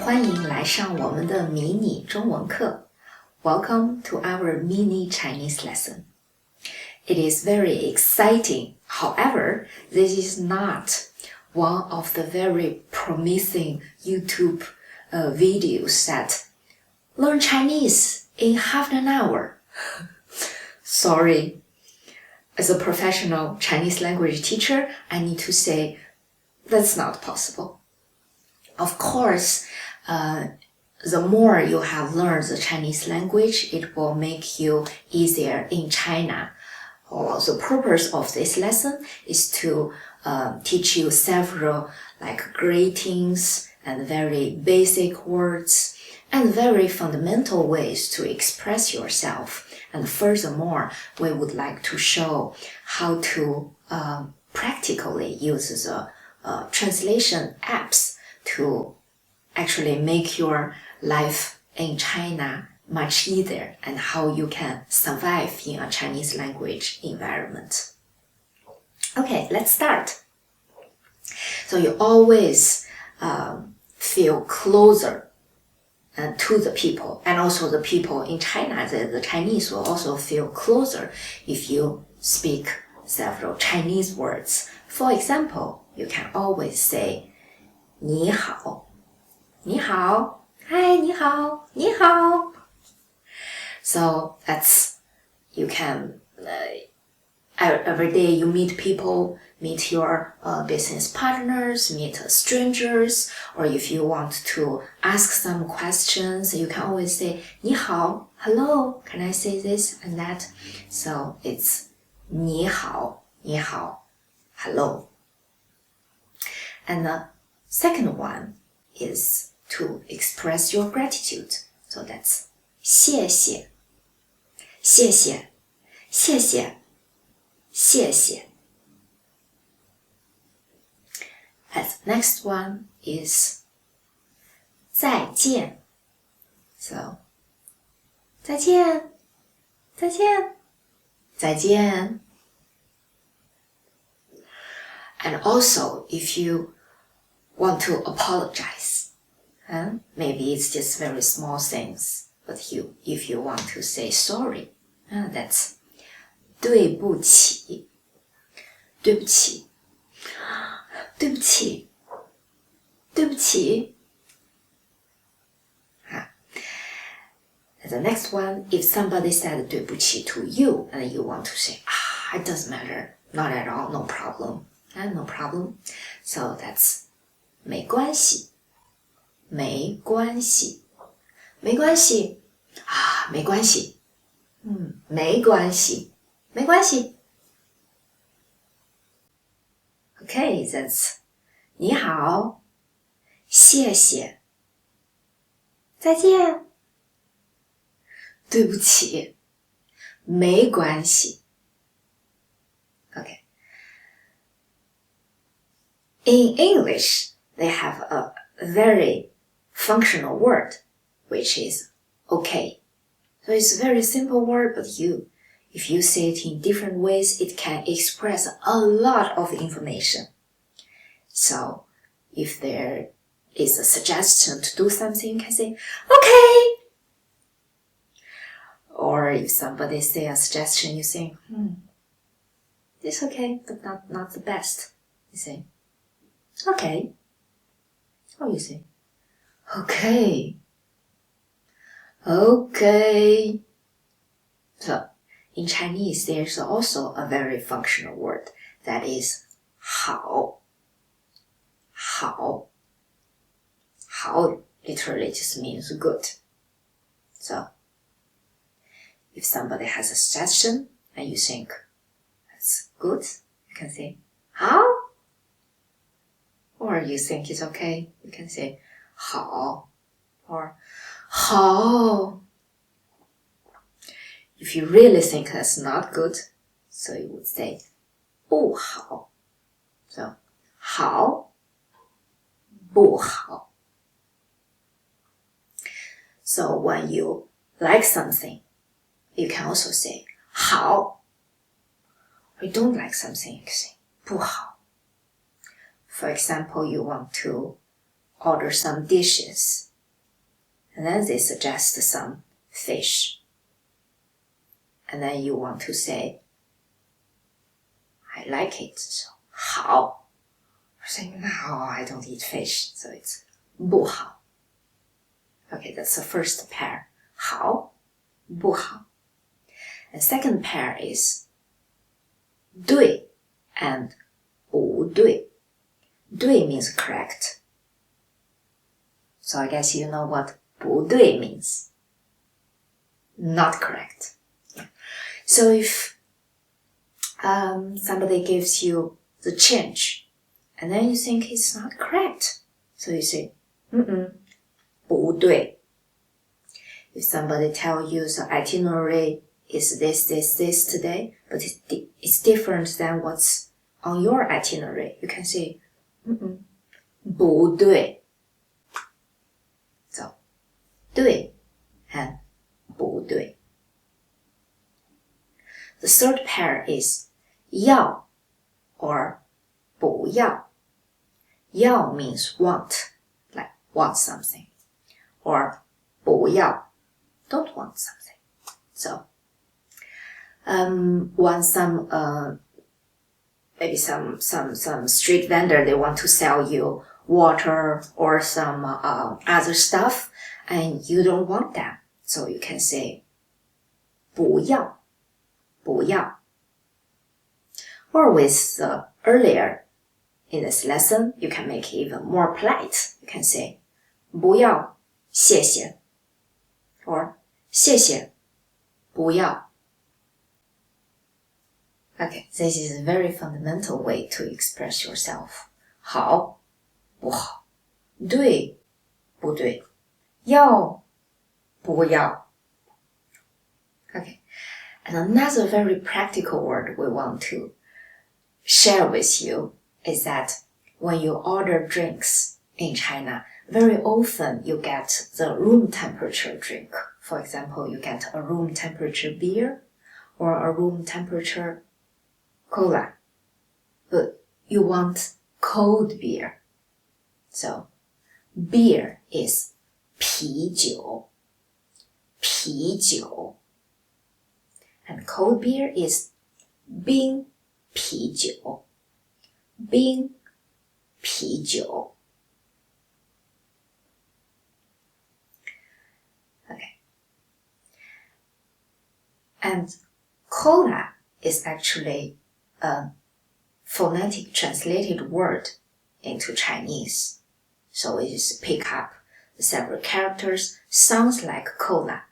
欢迎来上我们的迷你中文课。Welcome to our mini Chinese lesson. It is very exciting. However, this is not one of the very promising YouTube videos that learn Chinese in half an hour. Sorry. As a professional Chinese language teacher, I need to say that's not possible. Of course, the more you have learned the Chinese language, it will make you easier in China. The purpose of this lesson is to teach you several greetings and very basic words and very fundamental ways to express yourself. And furthermore, we would like to show how to practically use the translation apps to actually make your life in China much easier and how you can survive in a Chinese language environment. Okay, let's start. So you always feel closer to the people, and also the people in China, the Chinese will also feel closer if you speak several Chinese words. For example, you can always say 你好 你好 Hi, 你好 你好 So that's, you can, every day you meet people, meet your business partners, meet strangers, or if you want to ask some questions, you can always say 你好 hello, can I say this and that? So it's 你好 你好 hello. And the second one is to express your gratitude. So that's 谢谢谢谢谢谢谢谢. And the next one is 再见. So 再见再见再见. And also, if you want to apologize, maybe it's just very small things, but if you want to say sorry, that's 对不起对不起对不起对不起. The next one, if somebody said 对不起 to you, and you want to say, it doesn't matter, not at all, no problem, no problem. So that's 没关系没关系没关系没关系没关系没关系. Okay, that's 你好谢谢再见对不起没关系. Okay. In English, they have a very functional word, which is okay. So it's a very simple word, but if you say it in different ways, it can express a lot of information. So if there is a suggestion to do something, you can say, okay. Or if somebody say a suggestion, you say, it's okay, but not the best. You say, okay. Or you say, okay. Okay. So, in Chinese, there's also a very functional word that is 好. 好. 好 literally just means good. So, if somebody has a suggestion and you think that's good, you can say 好. Or you think it's okay, you can say 好 or 好. If you really think that's not good, so you would say 不好. So 好不好. So when you like something, you can also say 好. you don't like something, you can say 不好. For example, you want to order some dishes, and then they suggest some fish. And then you want to say, I like it, so 好. You're saying, no, I don't eat fish, so it's 不好. Okay, that's the first pair. 好,不好. And second pair is 对 and 不对. 对 means correct. So I guess you know what 不对 means. Not correct. So if somebody gives you the change, and then you think it's not correct, so you say, 不对. If somebody tells you the itinerary is this today, but it's different than what's on your itinerary, you can say, 不对. So, 对 and 不对. The third pair is 要 or 不要. 要 means want, like want something. Or 不要, don't want something. So, want some, maybe some street vendor, they want to sell you water or some other stuff, and you don't want that. So you can say 不要. 不要. Or with earlier in this lesson, you can make it even more polite. You can say 不要,谢谢. Or 谢谢,不要. Okay, this is a very fundamental way to express yourself. 好,不好. 对,不对. 要,不要. Okay. And another very practical word we want to share with you is that when you order drinks in China, very often you get the room temperature drink. For example, you get a room temperature beer or a room temperature cola. But you want cold beer. So, beer is 啤酒. 啤酒. And cold beer is 冰啤酒. 冰啤酒. Okay. And cola is actually a phonetic translated word into Chinese. So it is pick up several characters, sounds like cola.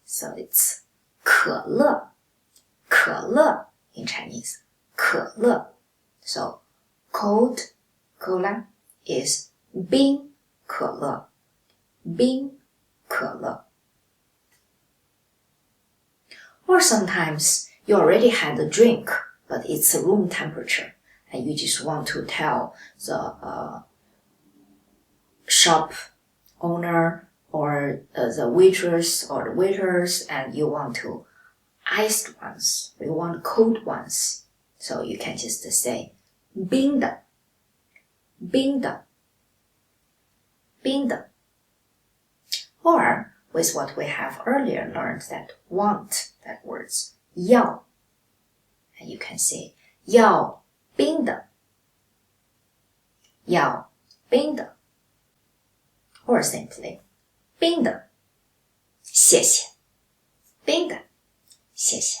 So it's 可乐. 可乐 in Chinese. 可乐. So cold cola is 冰可乐. 冰可乐. Or sometimes you already had a drink, but it's room temperature, and you just want to tell the shop owner or the waitress or the waiters, and you want to iced ones, you want cold ones. So you can just say 冰的, 冰的, 冰的. Or with what we have earlier learned, that want, that words, 要. And you can say 要冰的, 要冰的. Or simply 冰的, 谢谢. 冰的, 谢谢.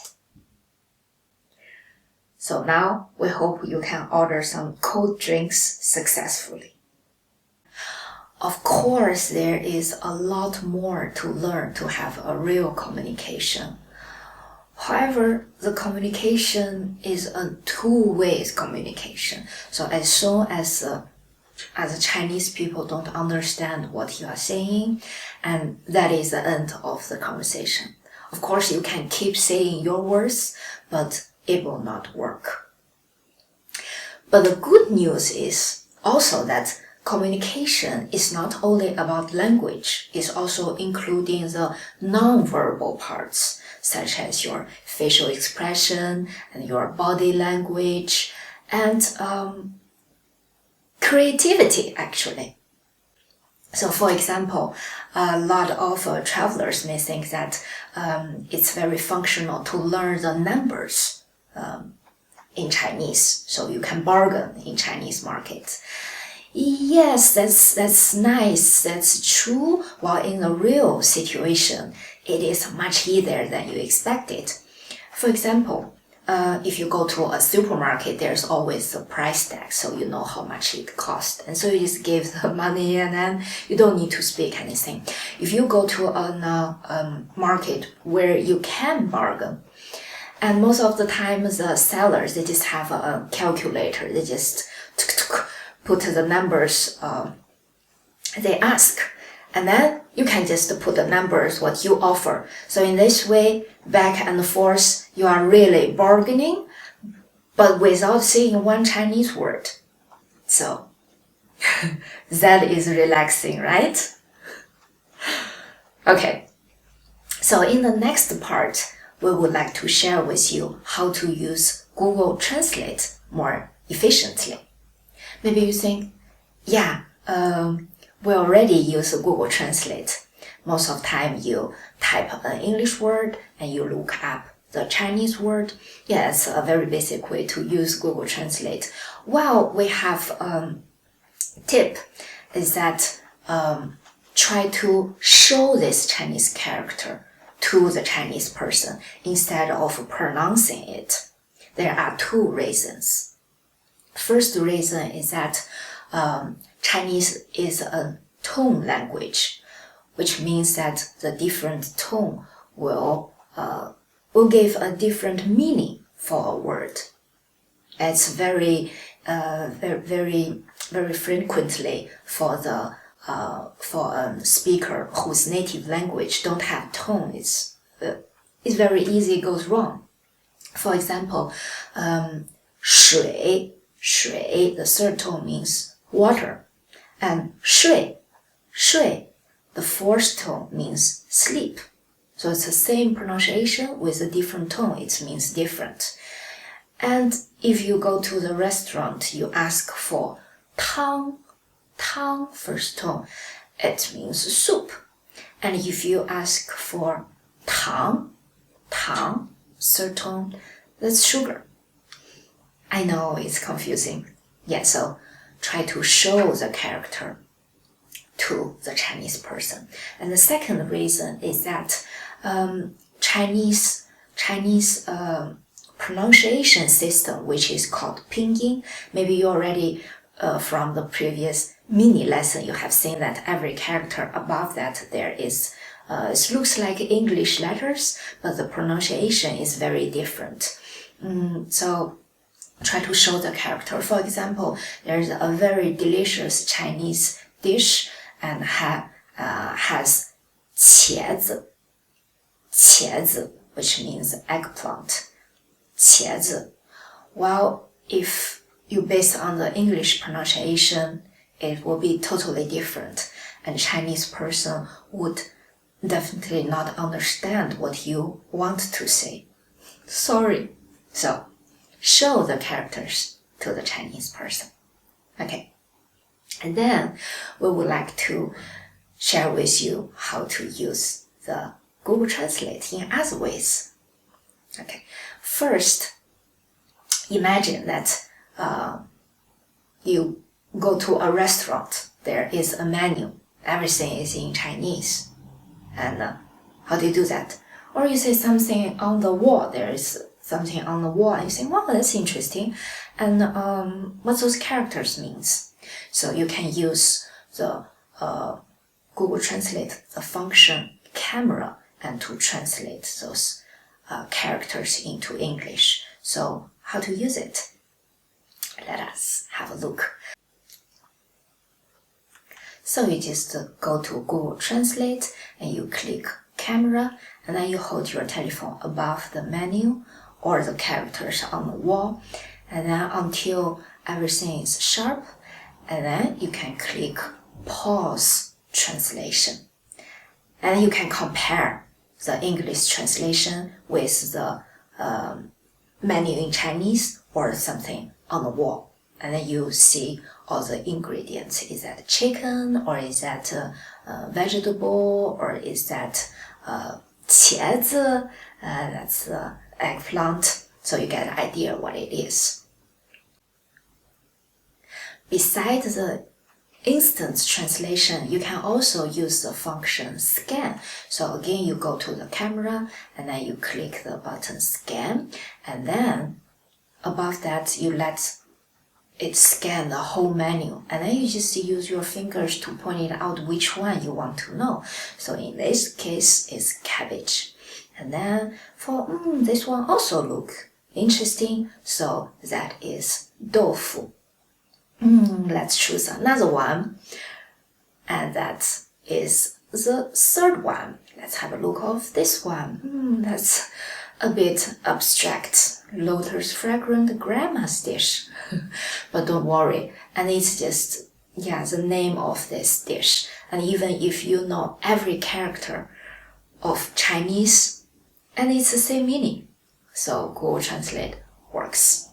So now we hope you can order some cold drinks successfully. Of course, there is a lot more to learn to have a real communication. However, the communication is a two-way communication. So as soon as the Chinese people don't understand what you are saying, and that is the end of the conversation. Of course, you can keep saying your words, but it will not work. But the good news is also that communication is not only about language, it's also including the non-verbal parts, such as your facial expression and your body language and creativity, actually. So, for example, a lot of travelers may think that it's very functional to learn the numbers in Chinese, so you can bargain in Chinese markets. Yes, that's nice, that's true, while in a real situation, it is much easier than you expected. For example, if you go to a supermarket, there's always a price tag, so you know how much it costs. And so you just give the money and then you don't need to speak anything. If you go to a market where you can bargain, and most of the time the sellers, they just have a calculator. They just put the numbers they ask. And then you can just put the numbers what you offer. So in this way, back and forth, you are really bargaining, but without saying one Chinese word. So that is relaxing, right? Okay. So in the next part, we would like to share with you how to use Google Translate more efficiently. Maybe you think, yeah, we already use Google Translate. Most of the time you type an English word and you look up the Chinese word. Yeah, it's a very basic way to use Google Translate. Well, we have tip is that try to show this Chinese character to the Chinese person instead of pronouncing it. There are two reasons. First reason is that Chinese is a tone language, which means that the different tone will give a different meaning for a word. It's very frequently for a speaker whose native language don't have tone. It's very easy, it goes wrong. For example, 水, the third tone means water, and 睡, the fourth tone means sleep. So it's the same pronunciation with a different tone. It means different. And if you go to the restaurant, you ask for 汤, first tone, it means soup. And if you ask for 糖, third tone, that's sugar. I know it's confusing. Yeah, so try to show the character to the Chinese person. And the second reason is that Chinese pronunciation system, which is called pinyin. Maybe you already from the previous mini lesson, you have seen that every character above that there is it looks like English letters, but the pronunciation is very different. So try to show the character. For example, there's a very delicious Chinese dish and has 茄子, which means eggplant. 茄子. Well, if you base on the English pronunciation, it will be totally different, and Chinese person would definitely not understand what you want to say. Sorry. So, show the characters to the Chinese person. Okay. And then we would like to share with you how to use the Google Translate in other ways. Okay. First, imagine that you go to a restaurant. There is a menu. Everything is in Chinese. And how do you do that? Or you say something on the wall. There is something on the wall. And you say, wow, that's interesting. And what those characters means. So you can use the Google Translate, the function camera, and to translate those characters into English. So how to use it? Let us have a look. So you just go to Google Translate and you click camera, and then you hold your telephone above the menu or the characters on the wall, and then until everything is sharp, and then you can click pause translation. And you can compare the English translation with the menu in Chinese or something on the wall. And then you see all the ingredients. Is that chicken, or is that vegetable, or is that 茄子? That's eggplant. So you get an idea what it is. Besides the instant translation, you can also use the function scan. So again, you go to the camera and then you click the button scan, and then above that you let it scan the whole menu, and then you just use your fingers to point it out which one you want to know. So in this case, it's cabbage. And then for this one also look interesting, so that is tofu. Let's choose another one, and that is the third one. Let's have a look of this one. That's a bit abstract. Lotus fragrant grandma's dish. But don't worry, and it's just the name of this dish. And even if you know every character of Chinese, and it's the same meaning, so Google Translate works.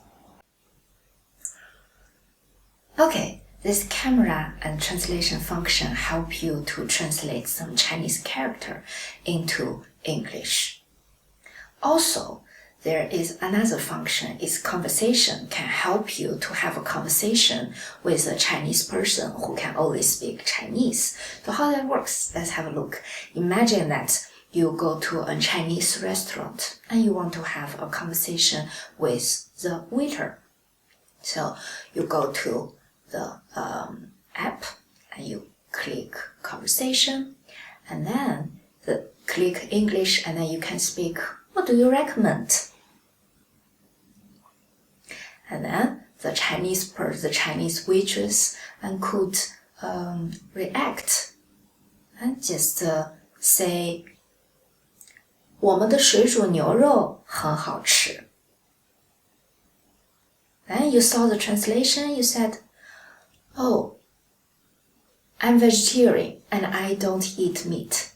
Okay, this camera and translation function help you to translate some Chinese character into English. Also, there is another function, is conversation, can help you to have a conversation with a Chinese person who can only speak Chinese. So how that works? Let's have a look. Imagine that you go to a Chinese restaurant and you want to have a conversation with the waiter. So you go to the app and you click conversation, and then click English, and then you can speak, what do you recommend? And then the Chinese waitress and could react and just say, 我们的水煮牛肉很好吃. Then you saw the translation, you said, oh, I'm vegetarian and I don't eat meat.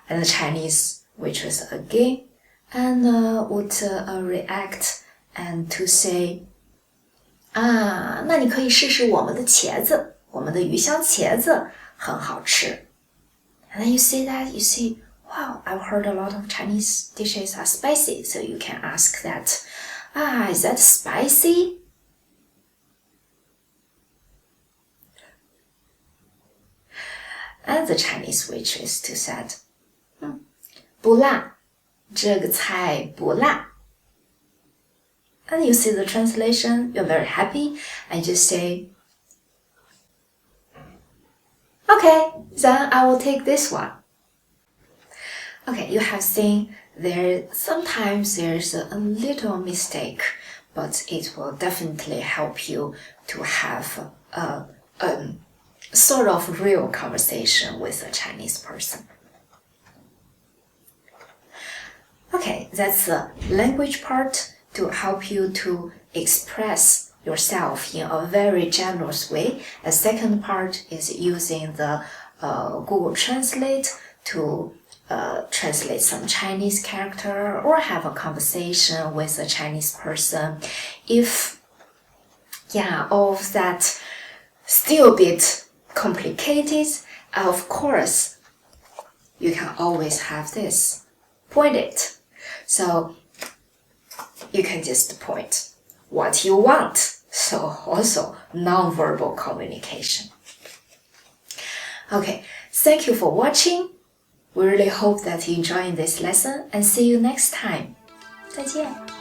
And the Chinese waitress again and would react and to say, 那你可以试试我们的茄子，我们的鱼香茄子很好吃. And then you say that, you see, wow, I've heard a lot of Chinese dishes are spicy, so you can ask that, is that spicy? And the Chinese waitress to said, 不辣，这个菜不辣. And you see the translation, you're very happy, and you just say, okay, then I will take this one. Okay, you have seen sometimes there's a little mistake, but it will definitely help you to have a sort of real conversation with a Chinese person. Okay, that's the language part to help you to express yourself in a very generous way. The second part is using the Google Translate to translate some Chinese character or have a conversation with a Chinese person. If all of that still a bit complicated, of course, you can always have this. Point it. So you can just point what you want. So also non-verbal communication. Okay, thank you for watching. We really hope that you enjoyed this lesson and see you next time. 再见。